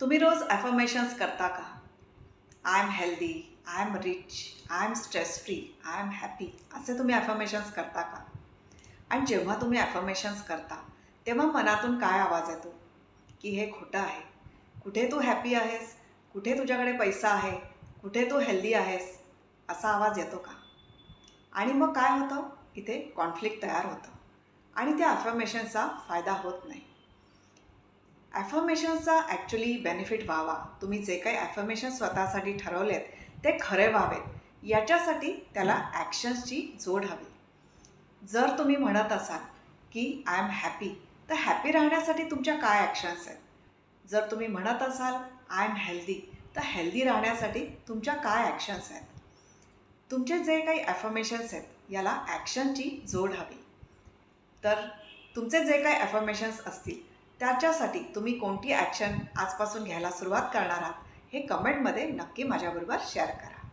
तुम्ही रोज ॲफर्मेशन्स करता का? I am healthy, I am rich, I am stress free, I am happy असे तुम्ही ॲफर्मेशन्स करता का? आणि जेव्हा तुम्ही ॲफर्मेशन्स करता तेव्हा मनातून काय आवाज येतो की हे खोटं आहे? कुठे तू हॅपी आहेस? कुठे तुझ्याकडे पैसा आहे? कुठे तू हेल्दी आहेस? असा आवाज येतो का? आणि मग काय होतं? इथे कॉन्फ्लिक्ट तयार होतं आणि त्या ॲफर्मेशन्सचा फायदा होत नाही. ॲफर्मेशन्सचा ॲक्च्युली बेनिफिट व्हावा, तुम्ही जे काही ॲफर्मेशन स्वतःसाठी ठरवलेत ते खरे व्हावेत, याच्यासाठी त्याला ॲक्शन्सची जोड हवी. जर तुम्ही म्हणत असाल की आय एम हॅपी, तर हॅपी राहण्यासाठी तुमच्या काय ॲक्शन्स आहेत? जर तुम्ही म्हणत असाल आय एम हेल्दी, तर हेल्दी राहण्यासाठी तुमच्या काय ॲक्शन्स आहेत? तुमचे जे काही ॲफर्मेशन्स आहेत याला ॲक्शनची जोड हवी. तर तुमचे जे काही ॲफर्मेशन्स असतील त्याच्यासाठी तुम्ही कोणती ॲक्शन आजपासून घ्यायला सुरुवात करणार आहात हे कमेंटमध्ये नक्की माझ्याबरोबर शेअर करा.